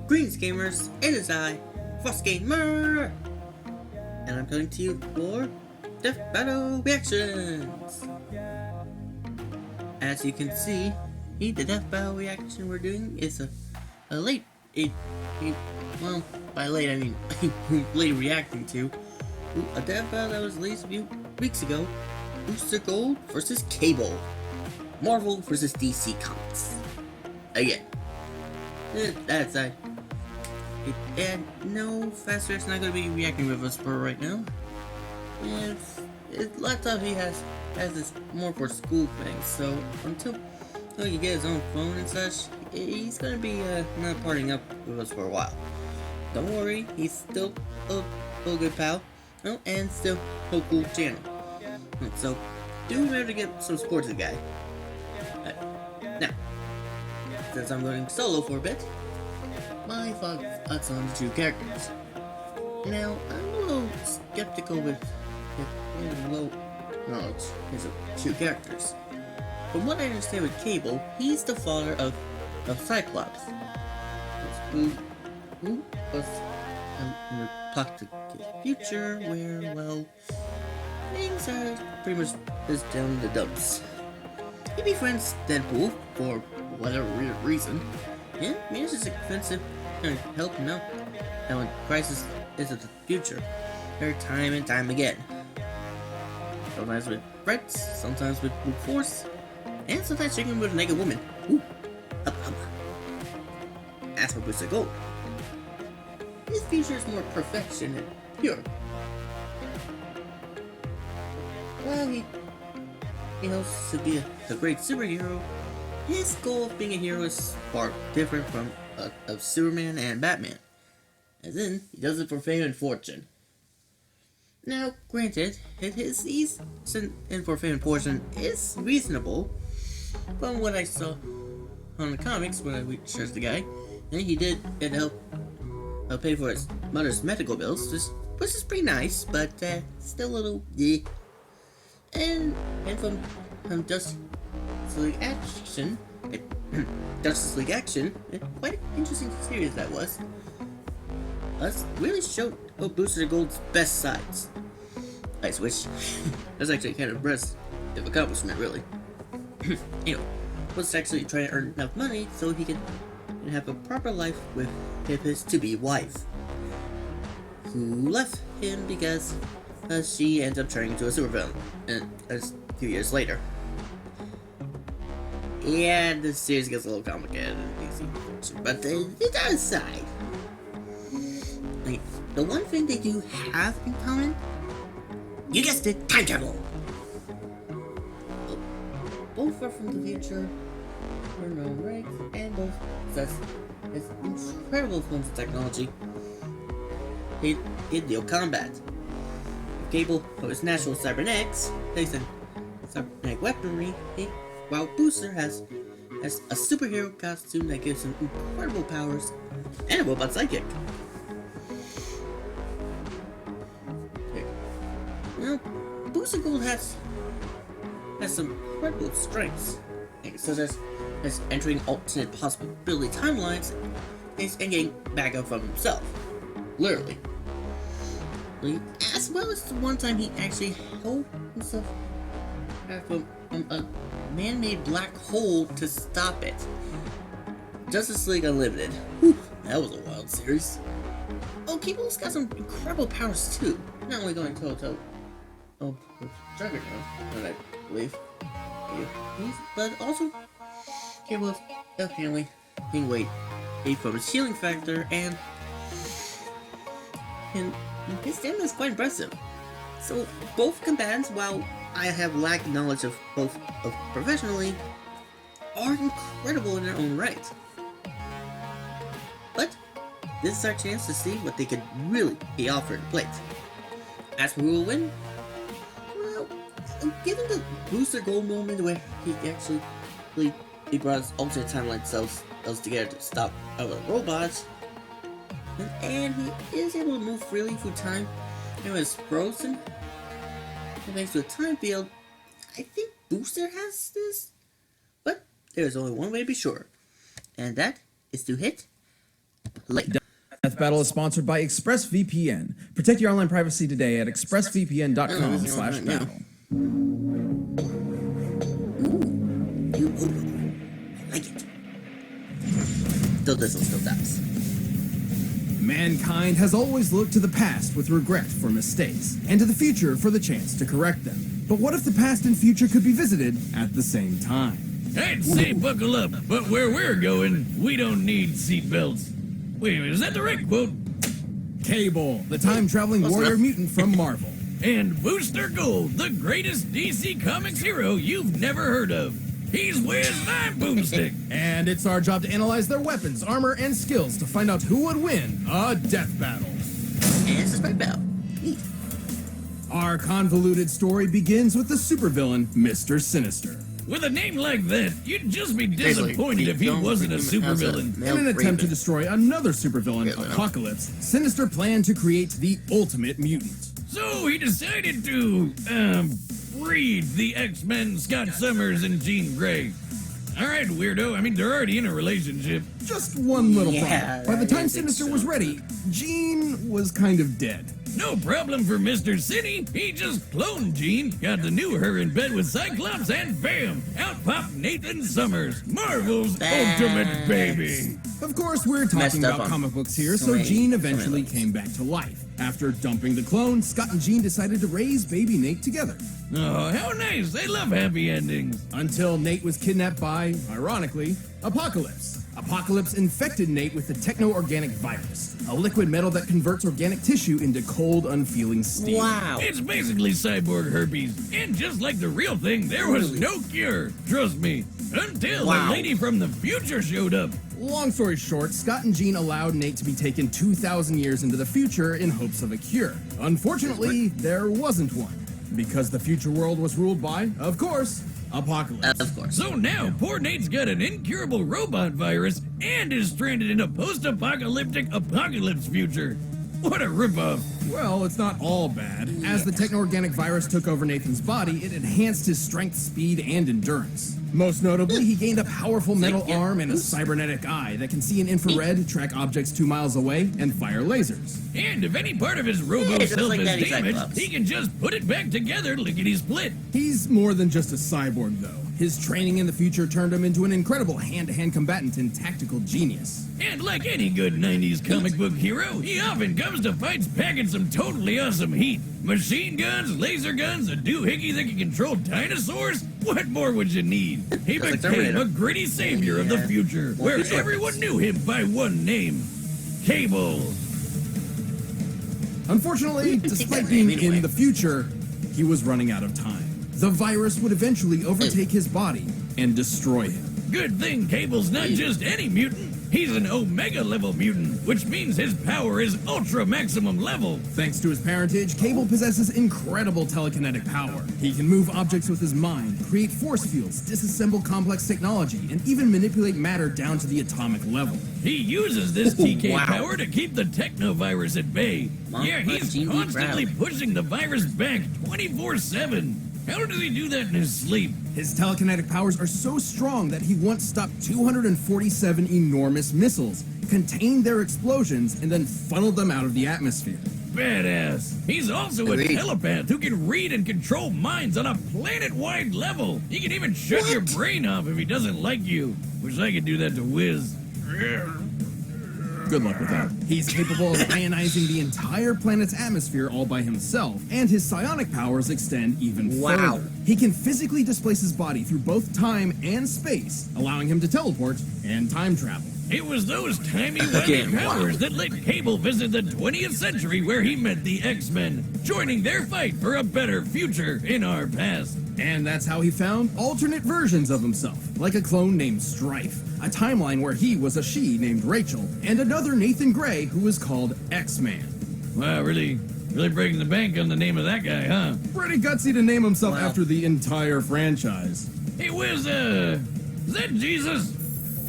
Greens gamers, it is I, Frost Gamer, and I'm coming to you for Death Battle Reactions. As you can see, the Death Battle reaction we're doing is a late, well, by late I mean late reacting to a Death Battle that was released a few weeks ago. Booster Gold versus Cable, Marvel versus DC Comics. Again, that aside. And no, Faster's not going to be reacting with us for right now. And his laptop he has this more for school things, so until he get his own phone and such, he's going to be not partying up with us for a while. Don't worry, he's still a good pal, and still a cool channel. So do remember to get some support to the guy. Now, since I'm going solo for a bit, my thoughts on the two characters. Now, I'm a little skeptical with low knowledge of two characters. From what I understand with Cable, he's the father of Cyclops, who was in the apocalyptic future where, well, things are pretty much just down in the dumps. He befriends Deadpool for whatever weird reason, and manages to convince him to help him out. Now, when crisis is of the future, there time and time again. Sometimes with threats, sometimes with brute force, and sometimes shaking with a naked woman. Ooh, As for Booster Gold, his future is more perfection and pure. Well, he hopes to be a great superhero. His goal of being a hero is far different from of Superman and Batman, as in, he does it for fame and fortune. Now, granted, his in for fame and fortune is reasonable, from what I saw on the comics when I searched the guy, and he did help pay for his mother's medical bills, which is pretty nice, but still a little And from Justice League Action, quite an interesting series that was. Us really showed Booster Gold's best sides. Which that's actually kind of impressive accomplishment, really. Was actually trying to earn enough money so he can have a proper life with his to-be wife, who left him because she ends up turning into a supervillain a few years later. Yeah, the series gets a little complicated in DC, but that aside, the one thing they do have in common, you guessed it, time travel. Both are from the future, for no rights, and both possess incredible forms of technology. They deal combat. Cable of his natural cybernetics, based on cybernetic weaponry, while Booster has a superhero costume that gives him incredible powers and a robot sidekick. Now, Booster Gold has some incredible strengths, such as entering alternate possibility timelines and getting back up from himself, literally. As well as the one time he actually held himself from a man-made black hole to stop it. Justice League Unlimited. Whew, that was a wild series. Cable's got some incredible powers too. Not only going toe-to-toe with Juggernaut, I believe, but also Cable of handling being weight from his healing factor, and his stamina is quite impressive. So both combatants, while I have lacked knowledge of both professionally, are incredible in their own right. But this is our chance to see what they could really be offered to plate. As for who will win, well, given the Booster Gold moment where he brought his alternate timeline cells together to stop other robots, and he is able to move freely through time and was frozen, and thanks to a time field, I think Booster has this. But there's only one way to be sure, and that is to hit Late. Death Battle is sponsored by ExpressVPN. Protect your online privacy today at expressvpn.com/battle. You I like it. Still this one still dies. Mankind has always looked to the past with regret for mistakes, and to the future for the chance to correct them. But what if the past and future could be visited at the same time? I'd say buckle up, but where we're going, we don't need seatbelts. Wait, is that the right quote? Cable, the time-traveling Close warrior enough. mutant from Marvel. And Booster Gold, the greatest DC Comics hero you've never heard of. He's Wiz and I'm Boomstick. And it's our job to analyze their weapons, armor, and skills to find out who would win a death battle. And this is my bell. Neat. Our convoluted story begins with the supervillain, Mr. Sinister. With a name like that, you'd just be Seriously, disappointed if he don't wasn't a freaking announce supervillain. male In an attempt Raven. to destroy another supervillain, Really, no. Apocalypse, Sinister planned to create the ultimate mutant. So he decided to, breed the X-Men Scott Summers and Jean Grey. Alright, weirdo, I mean, they're already in a relationship. Just one little Yeah, problem. By the I time think Sinister so. was ready, Jean was kind of dead. No problem for Mr. City. He just cloned Jean, got the new her in bed with Cyclops, and bam! Out popped Nathan Summers, Marvel's ultimate baby. Of course, we're Messed talking up about on comic books here, so so many- Jean so many eventually levels. came back to life. After dumping the clone, Scott and Jean decided to raise baby Nate together. Oh, how nice. They love happy endings. Until Nate was kidnapped by, ironically, Apocalypse. Apocalypse infected Nate with the techno-organic virus, a liquid metal that converts organic tissue into cold, unfeeling steel. Wow. It's basically cyborg herpes. And just like the real thing, there was no cure. Trust me. Until Wow. the lady from the future showed up. Long story short, Scott and Jean allowed Nate to be taken 2,000 years into the future in hopes of a cure. Unfortunately, there wasn't one, because the future world was ruled by, of course, Apocalypse. Of course. So now, poor Nate's got an incurable robot virus and is stranded in a post-apocalyptic apocalypse future. What a ripoff. Well, it's not all bad. As the techno-organic virus took over Nathan's body, it enhanced his strength, speed, and endurance. Most notably, he gained a powerful metal Yeah. arm and a cybernetic eye that can see in infrared, track objects 2 miles away, and fire lasers. And if any part of his Yeah, robo just self like is Daddy damaged, Cyclops. he can just put it back together lickety-split. He's more than just a cyborg, though. His training in the future turned him into an incredible hand-to-hand combatant and tactical genius. And like any good 90s comic book hero, he often comes to fights packing some totally awesome heat. Machine guns, laser guns, a doohickey that can control dinosaurs? What more would you need? He Just like became Terminator. a gritty savior of the Yeah. future, Won't where be short. everyone knew him by one name. Cable. Unfortunately, despite that being name anyway. in the future, he was running out of time. The virus would eventually overtake his body and destroy him. Good thing Cable's not just any mutant. He's an Omega level mutant, which means his power is ultra maximum level. Thanks to his parentage, Cable possesses incredible telekinetic power. He can move objects with his mind, create force fields, disassemble complex technology, and even manipulate matter down to the atomic level. He uses this TK Wow. power to keep the technovirus at bay. Mom, Yeah, he's Gene B. constantly Bradley. pushing the virus back 24/7. How does he do that in his sleep? His telekinetic powers are so strong that he once stopped 247 enormous missiles, contained their explosions, and then funneled them out of the atmosphere. Badass. He's also a Agreed. telepath who can read and control minds on a planet-wide level. He can even shut your brain off if he doesn't like you. Wish I could do that to Wiz. Good luck with that. He's capable of ionizing the entire planet's atmosphere all by himself, and his psionic powers extend even Wow. further. He can physically displace his body through both time and space, allowing him to teleport and time travel. It was those timey-wimey Again, powers wow. that let Cable visit the 20th century where he met the X-Men, joining their fight for a better future in our past. And that's how he found alternate versions of himself, like a clone named Strife, a timeline where he was a she named Rachel, and another Nathan Gray who was called X-Man. Wow, really breaking the bank on the name of that guy, huh? Pretty gutsy to name himself Wow. after the entire franchise. Hey, Wiz, is that Jesus?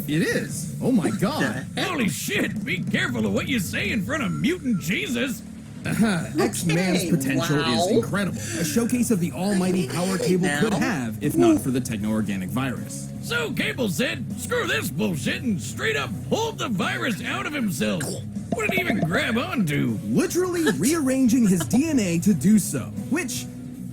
It is. Oh my god. Holy shit, be careful of what you say in front of mutant Jesus. X-Man's potential wow. is incredible. A showcase of the almighty power Cable could now. have if not for the techno-organic virus. So Cable said, screw this bullshit, and straight up pulled the virus out of himself. What did he even grab onto? Literally rearranging his DNA to do so, which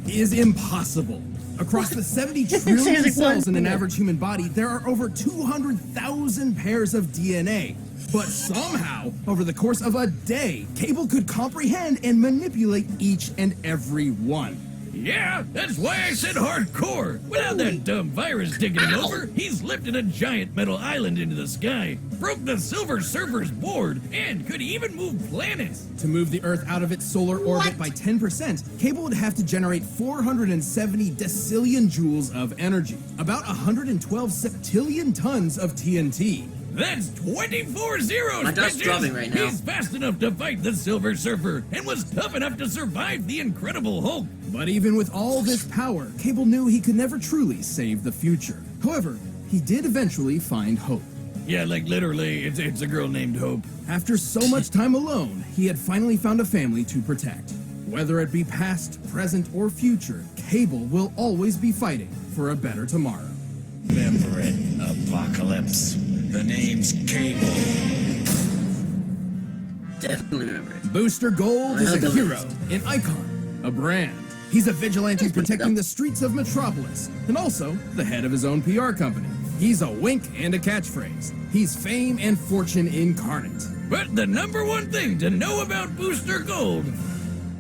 is impossible. Across the 70 trillion Seriously, cells in an what? average human body, there are over 200,000 pairs of DNA. But somehow, over the course of a day, Cable could comprehend and manipulate each and every one. Yeah, that's why I said hardcore. Without that dumb virus digging him over, he's lifted a giant metal island into the sky, broke the Silver Surfer's board, and could even move planets. To move the Earth out of its solar orbit by 10%, Cable would have to generate 470 decillion joules of energy, about 112 septillion tons of TNT. That's 24 zeros, My dog's bitches! drumming right now. He's fast enough to fight the Silver Surfer and was tough enough to survive the Incredible Hulk. But even with all this power, Cable knew he could never truly save the future. However, he did eventually find hope. Yeah, like literally, it's a girl named Hope. After so much time alone, he had finally found a family to protect. Whether it be past, present, or future, Cable will always be fighting for a better tomorrow. Remember it, Apocalypse. The name's Cable. Definitely remember it. Booster Gold is a Well, hero, an icon, a brand. He's a vigilante protecting the streets of Metropolis, and also the head of his own PR company. He's a wink and a catchphrase. He's fame and fortune incarnate. But the number one thing to know about Booster Gold,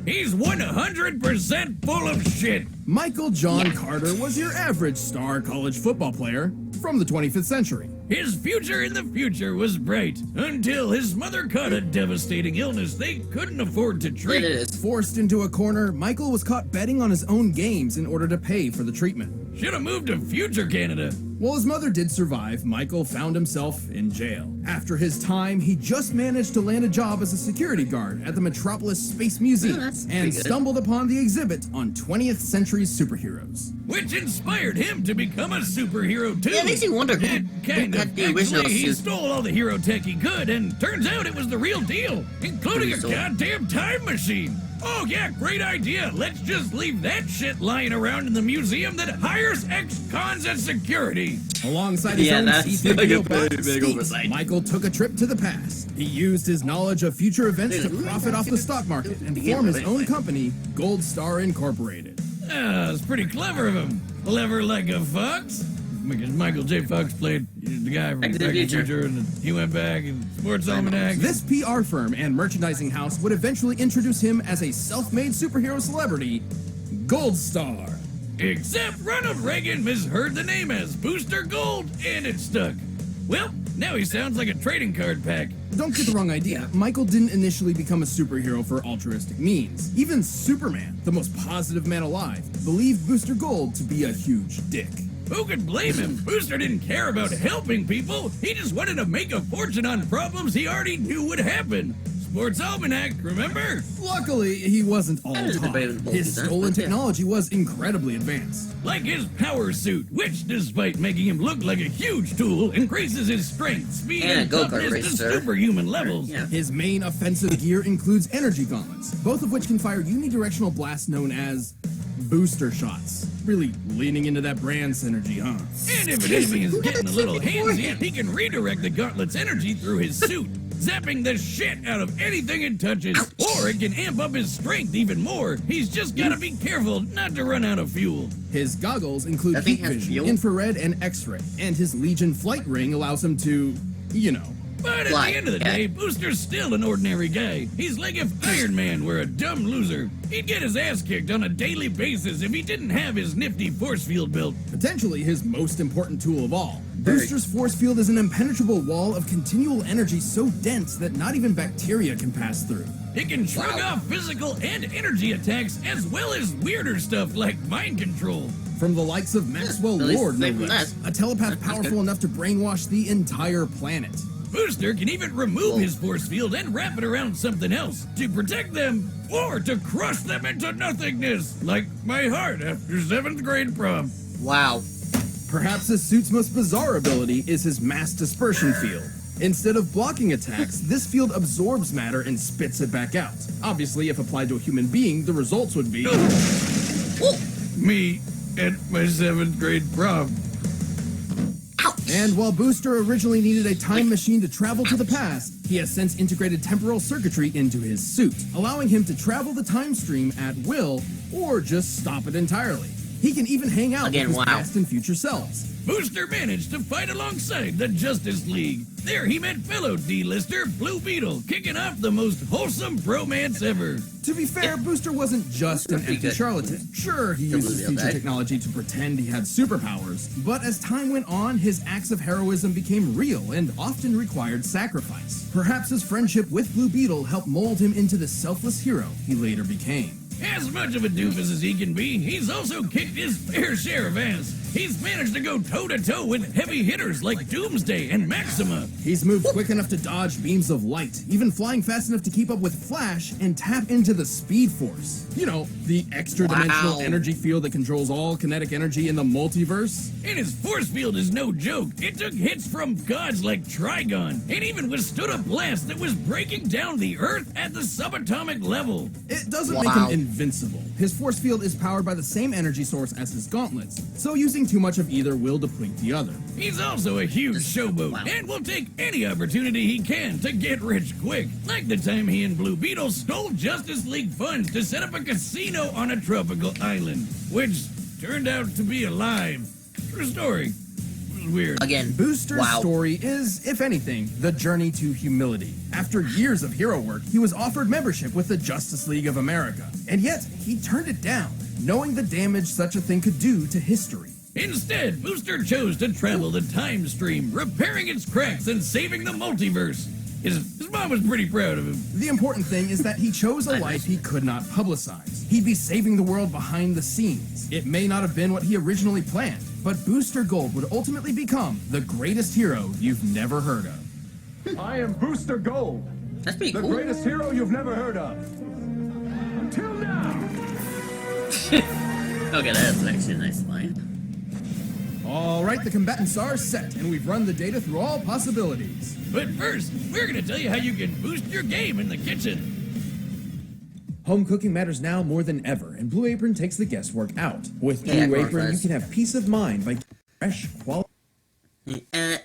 he's 100% full of shit. Michael John Carter was your average star college football player from the 25th century. His future in the future was bright until his mother caught a devastating illness they couldn't afford to It treat. is. Forced into a corner, Michael was caught betting on his own games in order to pay for the treatment. Should have moved to future Canada. While his mother did survive, Michael found himself in jail. After his time, he just managed to land a job as a security guard at the Metropolis Space Museum that's pretty and good. stumbled upon the exhibit on 20th century superheroes. Which inspired him to become a superhero too. Yeah, it makes you wonder who And kind got of. the original Actually, he suit. stole all the hero tech he could, and turns out it was the real deal, including a Pretty sold. goddamn time machine. Oh yeah, great idea. Let's just leave that shit lying around in the museum that hires ex-cons as security. Alongside his Yeah, own that's C-3PO like a Black big Steed, oversight. Michael took a trip to the past. He used his knowledge of future events to profit off the stock market and form his own company, Gold Star Incorporated. Ah, it's pretty clever of him. Clever like a fox. Because Michael J. Fox played the guy from Back to the Future, and he went back and Sports Almanac. This PR firm and merchandising house would eventually introduce him as a self-made superhero celebrity, Gold Star. Except Ronald Reagan misheard the name as Booster Gold, and it stuck. Well, now he sounds like a trading card pack. Don't get the wrong idea. Michael didn't initially become a superhero for altruistic means. Even Superman, the most positive man alive, believed Booster Gold to be a huge dick. Who could blame him? Booster didn't care about helping people. He just wanted to make a fortune on problems he already knew would happen. Sports Almanac, remember? Luckily, he wasn't all That is talk. debatable, His huh? stolen Yeah. technology was incredibly advanced. Like his power suit, which, despite making him look like a huge tool, increases his strength, speed, And a and go-kart toughness to racer. superhuman levels. Yeah. His main offensive gear includes energy gauntlets, both of which can fire unidirectional blasts known as booster shots. Really leaning into that brand synergy, huh? And if an enemy is Who getting a had little that beforehand? handsy, he can redirect the gauntlet's energy through his suit, zapping the shit out of anything it touches. Or it can amp up his strength even more. He's just gotta be careful not to run out of fuel. His goggles include That thing heat has vision, fuel? infrared, and X-ray, and his Legion flight ring allows him to, you know. But at Like, the end of the yeah. day, Booster's still an ordinary guy. He's like if Iron Man were a dumb loser. He'd get his ass kicked on a daily basis if he didn't have his nifty force field built. Potentially his most important tool of all. Very. Booster's force field is an impenetrable wall of continual energy so dense that not even bacteria can pass through. It can shrug off physical and energy attacks as well as weirder stuff like mind control. From the likes of Maxwell at least Lord, no they've done less, that. a telepath That's powerful good. enough to brainwash the entire planet. Booster can even remove his force field and wrap it around something else to protect them or to crush them into nothingness, like my heart after 7th grade prom. Wow. Perhaps his suit's most bizarre ability is his mass dispersion field. Instead of blocking attacks, this field absorbs matter and spits it back out. Obviously, if applied to a human being, the results would be... Me at my 7th grade prom. And while Booster originally needed a time machine to travel to the past, he has since integrated temporal circuitry into his suit, allowing him to travel the time stream at will or just stop it entirely. He can even hang out Again, with his wow. past and future selves. Booster managed to fight alongside the Justice League. There he met fellow D-lister Blue Beetle, kicking off the most wholesome bromance ever. To be fair, Booster wasn't just an Pretty empty good. charlatan. Sure, he The uses Blue Beetle future guy. technology to pretend he had superpowers, but as time went on, his acts of heroism became real and often required sacrifice. Perhaps his friendship with Blue Beetle helped mold him into the selfless hero he later became. As much of a doofus as he can be, he's also kicked his fair share of ass. He's managed to go toe-to-toe with heavy hitters like Doomsday and Maxima. He's moved quick enough to dodge beams of light, even flying fast enough to keep up with Flash and tap into the Speed Force. You know, the extra-dimensional Wow. energy field that controls all kinetic energy in the multiverse. And his force field is no joke. It took hits from gods like Trigon, and even withstood a blast that was breaking down the Earth at the subatomic level. It doesn't make Wow. him invincible. His force field is powered by the same energy source as his gauntlets, so using too much of either will deplete the other. He's also a huge showboat, Wow. and will take any opportunity he can to get rich quick. Like the time he and Blue Beetle stole Justice League funds to set up a casino on a tropical island, which turned out to be a lie. True story. It was weird. Again, Booster's wow. story is, if anything, the journey to humility. After years of hero work, he was offered membership with the Justice League of America, and yet he turned it down, knowing the damage such a thing could do to history. Instead, Booster chose to travel the time stream, repairing its cracks and saving the multiverse. His mom was pretty proud of him. The important thing is that he chose a life he could not publicize. He'd be saving the world behind the scenes. It may not have been what he originally planned, but Booster Gold would ultimately become the greatest hero you've never heard of. I am Booster Gold, That's pretty the cool. greatest hero you've never heard of. Until now. Okay, that's actually a nice line. All right, the combatants are set, and we've run the data through all possibilities. But first, we're gonna tell you how you can boost your game in the kitchen. Home cooking matters now more than ever, and Blue Apron takes the guesswork out. With Yeah, Blue of course Apron, it you does. can have peace of mind by fresh, quality.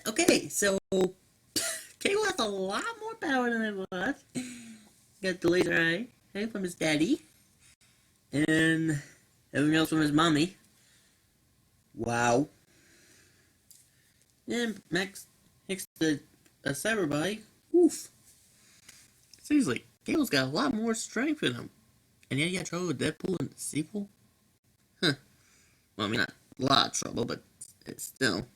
Okay, so Cable has a lot more power than I thought. Got the laser eye, hey, from his daddy, and everyone else from his mommy. Wow. And Max Hicks the a cyber body. Oof. Seriously, Cable's got a lot more strength in him. And yet he got trouble with Deadpool in the sequel? Huh. Well, I mean, not a lot of trouble, but it's still.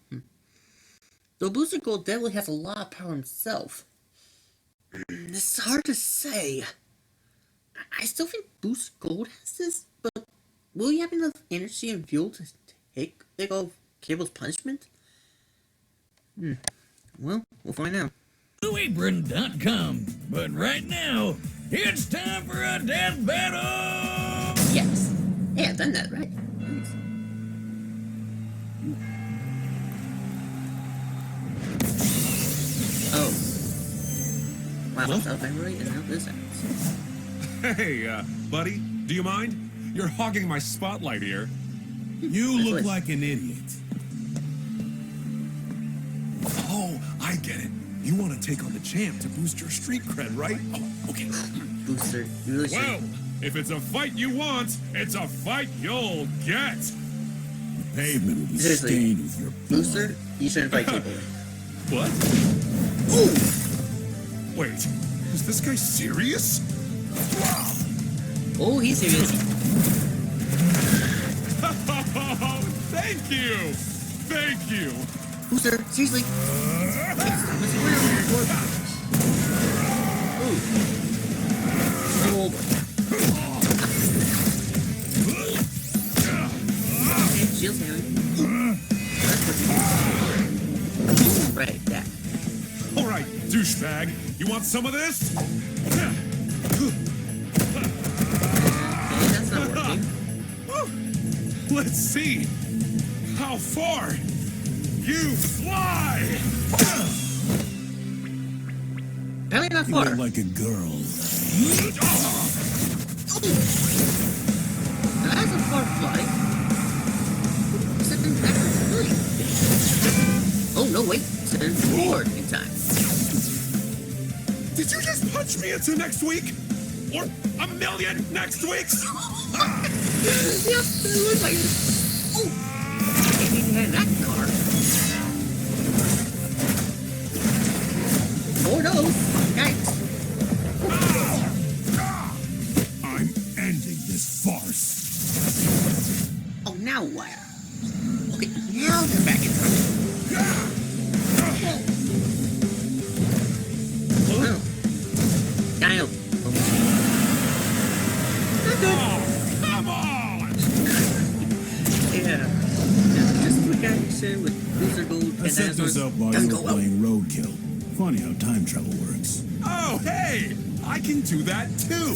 Though Booster Gold definitely has a lot of power himself. It's hard to say. I still think Booster Gold has this, but will he have enough energy and fuel to take off Cable's punishment? Well, we'll find out. BlueApron.com. But right now, it's time for a death battle! Yes. Hey, I've done that, right? Oh. Wow, that's how February is how this ends. Hey, buddy, do you mind? You're hogging my spotlight here. You Nice look voice. like an idiot. Oh, I get it. You want to take on the champ to boost your street cred, right? Oh, okay. Booster, you really should. Well, if it's a fight you want, it's a fight you'll get. Pavement will be Seriously. stained with your blood. Booster, you shouldn't fight Cable. What? Wait, is this guy serious? Oh, he's serious. Thank you! Thank you! Booster, seriously. Ooh. Hold. Okay, shield's heavy. That's what you do. Right, that. All right, douchebag, you want some of this? Okay, that's not working. Let's see how far you fly! not You far. look like a girl. That's a far flight. Send back to 3. Oh, no, wait. Send forward in time. Did you just punch me into next week? Or a million next weeks? Yep, it looks like it. Oh! I didn't even have that car. Oh no! Yikes! I'm ending this farce. Oh, now what? Okay, now they're back in time. Oh. I know. Not good. Oh, come on! Yeah. Just quick action with Booster Gold and I set this up while Doesn't you go were well. playing Roadkill. Funny how time travel works. Oh, hey! I can do that too!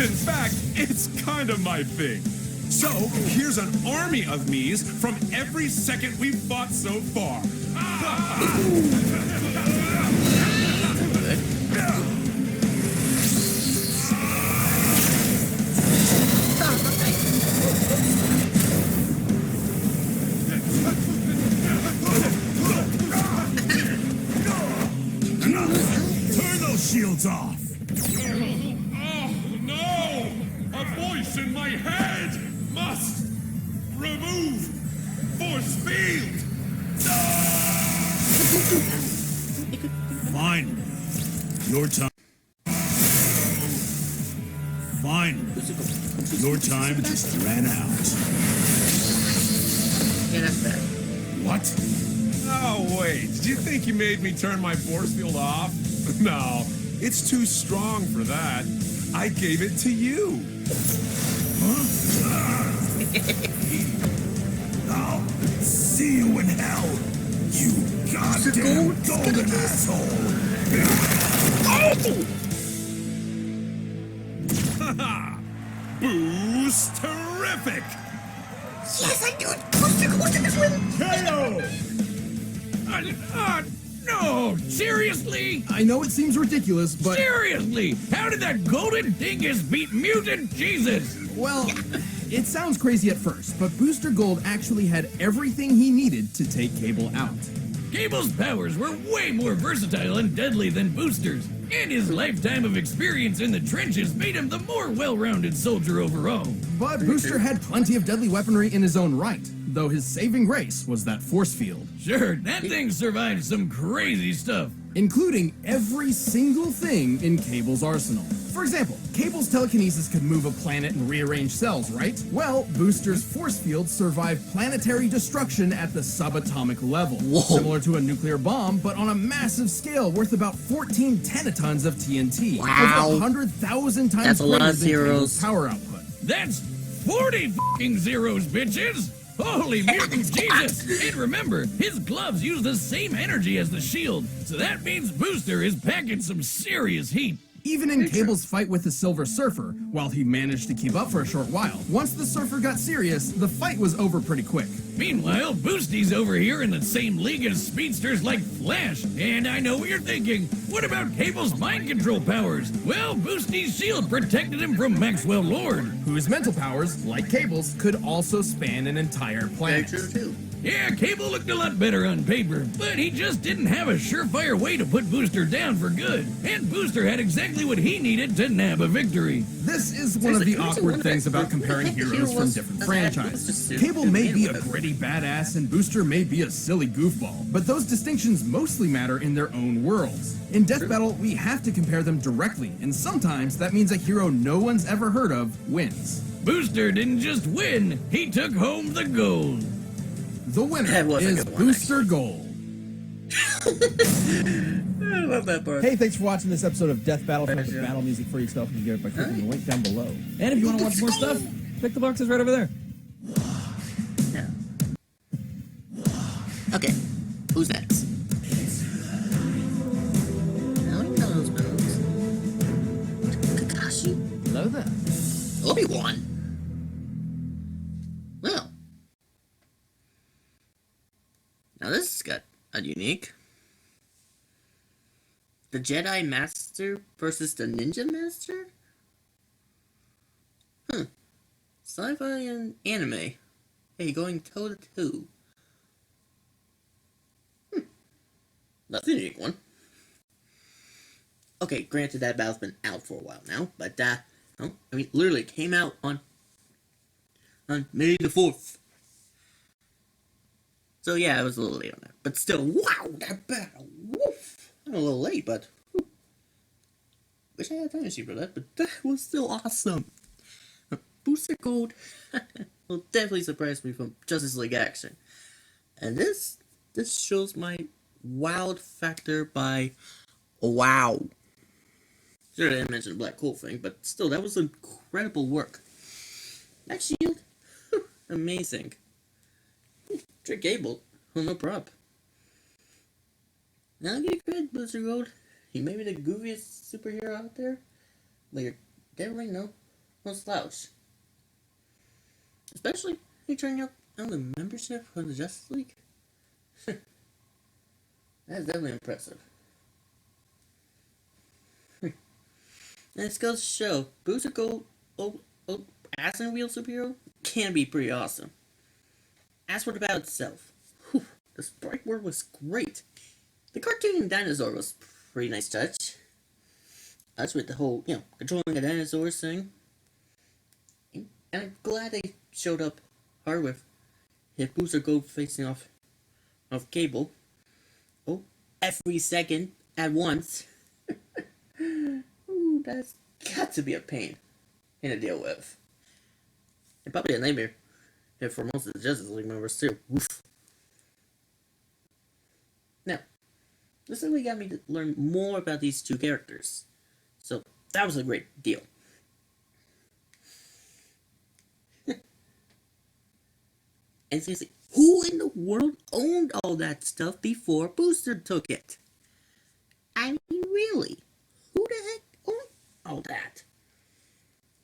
In fact, it's kind of my thing. So, here's an army of me's from every second we've fought so far. Turn those shields off. Oh, no! A voice in my head must remove force field! Finally. Your time. Finally. Your time just ran out. Yeah, that's bad. What? Oh, wait. Did you think you made me turn my force field off? No, it's too strong for that. I gave it to you. I'll see you in hell. You goddamn golden asshole. Boost terrific! Yes, I do it! Booster Gold in this win! No! Seriously? I know it seems ridiculous, but Seriously? How did that golden dingus beat mutant Jesus? well, it sounds crazy at first, but Booster Gold actually had everything he needed to take Cable out. Cable's powers were way more versatile and deadly than Booster's, and his lifetime of experience in the trenches made him the more well-rounded soldier overall. But Booster had plenty of deadly weaponry in his own right, though his saving grace was that force field, Sure, that thing survived some crazy stuff. including every single thing in Cable's arsenal. For example, Cable's telekinesis could move a planet and rearrange cells, right? Well, Booster's force field survived planetary destruction at the subatomic level. Whoa. Similar to a nuclear bomb, but on a massive scale worth about 14 tenatons of TNT. Wow. Over 100,000 times That's a lot greater of than Cable's zeros. power output. That's 40 fucking zeros, bitches! Holy mutant Jesus! And remember, his gloves use the same energy as the shield, so that means Booster is packing some serious heat. Even in Cable's fight with the Silver Surfer, while he managed to keep up for a short while, once the Surfer got serious, the fight was over pretty quick. Meanwhile, Boosty's over here in the same league as speedsters like Flash. And I know what you're thinking. What about Cable's mind control powers? Well, Boosty's shield protected him from Maxwell Lord. Whose mental powers, like Cable's, could also span an entire Very planet. true, too. Yeah, Cable looked a lot better on paper, but he just didn't have a surefire way to put Booster down for good. And Booster had exactly what he needed to nab a victory. This is one of the awkward things about comparing heroes from different franchises. Cable may be a gritty badass and Booster may be a silly goofball, but those distinctions mostly matter in their own worlds. In Death Battle, we have to compare them directly, and sometimes that means a hero no one's ever heard of wins. Booster didn't just win, he took home the gold. The winner That was a is good one, Booster Gold. I love that part. Hey, thanks for watching this episode of Death Battle. If you want the Pleasure. battle music for yourself, you can get it by clicking the link down below. And if you want to watch more stuff, pick the boxes right over there. Yeah. Okay, who's next? I don't even know those moves. Kakashi? Hello there. Obi-Wan? Well. Now this has got a unique. the Jedi Master versus the Ninja Master? Sci-fi and anime. Hey, going toe to toe. That's an unique one. Okay, granted that battle's been out for a while now, but literally came out on May the 4th. So yeah, I was a little late on that, but still, wow, that battle, woof! I'm a little late, but wish I had time to see for that, but that was still awesome. Booster Gold will definitely surprise me from Justice League action, and this shows my wowed factor by wow. Sure, I didn't mention the black hole thing, but still, that was incredible work. That shield, amazing. Trick Gable, no prob. Now give you credit, Booster Gold. You may be the goofiest superhero out there, but you're definitely no slouch. Especially you turning out on the membership of the Justice League. That's definitely impressive. And it goes to show, Booster Gold, as a real superhero, can be pretty awesome. As for the battle itself, the sprite work was great. The cartooning dinosaur was a pretty nice touch. That's with the whole, controlling the dinosaurs thing. And I'm glad they showed up hard with Booster Gold facing off Cable. Every second at once. Ooh, that's got to be a pain to deal with. And probably a nightmare for most of the Justice League members too. Oof. Now, this really got me to learn more about these two characters. So, that was a great deal. And seriously, who in the world owned all that stuff before Booster took it? I mean, really? Who the heck owned all that?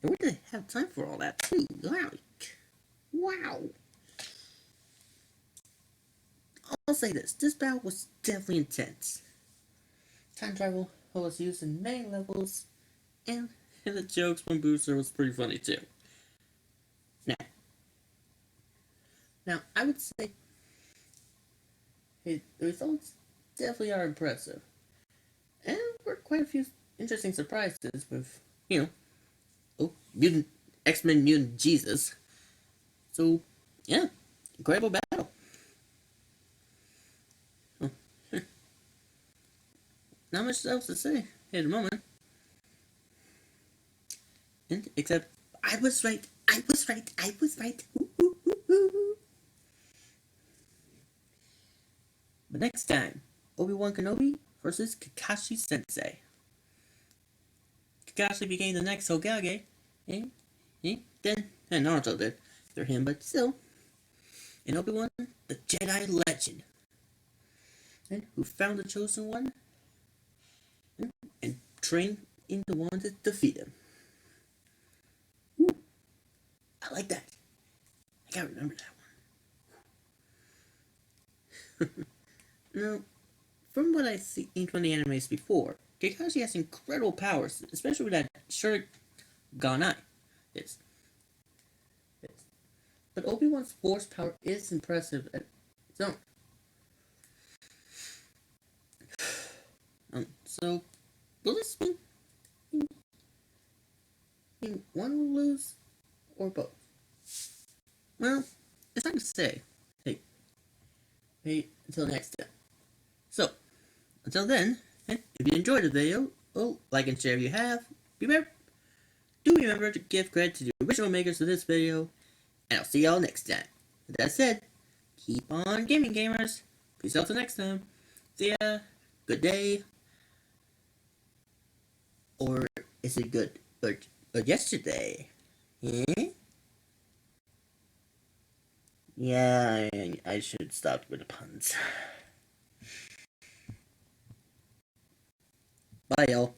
And where did they have time for all that, too? Wow. I'll say this battle was definitely intense. Time travel was used in many levels, and the jokes from Booster was pretty funny, too. Now, I would say the results definitely are impressive. And there were quite a few interesting surprises with, X-Men Mutant Jesus. So, yeah, incredible battle. Not much else to say at the moment. Except, I was right. Ooh, ooh, ooh, ooh. But next time, Obi-Wan Kenobi versus Kakashi Sensei. Kakashi became the next Hokage, and Naruto did through him, but still. And Obi-Wan, the Jedi legend, and who found the Chosen One, and trained in the one to defeat him. Ooh, I like that. I gotta remember that one. Now, from what I've seen from the animes before, Kakashi has incredible powers, especially with that Sharingan eye. Yes. But Obi-Wan's force power is impressive at its own. So, will this mean one will lose, or both? Well, it's hard to say. Hey, until next time. So, until then, if you enjoyed the video, like and share if you have. Do remember to give credit to the original makers of this video, and I'll see y'all next time. With that said, keep on gaming, gamers. Peace out till next time. See ya. Good day. Or is it good or yesterday? Yeah, I should stop with the puns. Bye, y'all.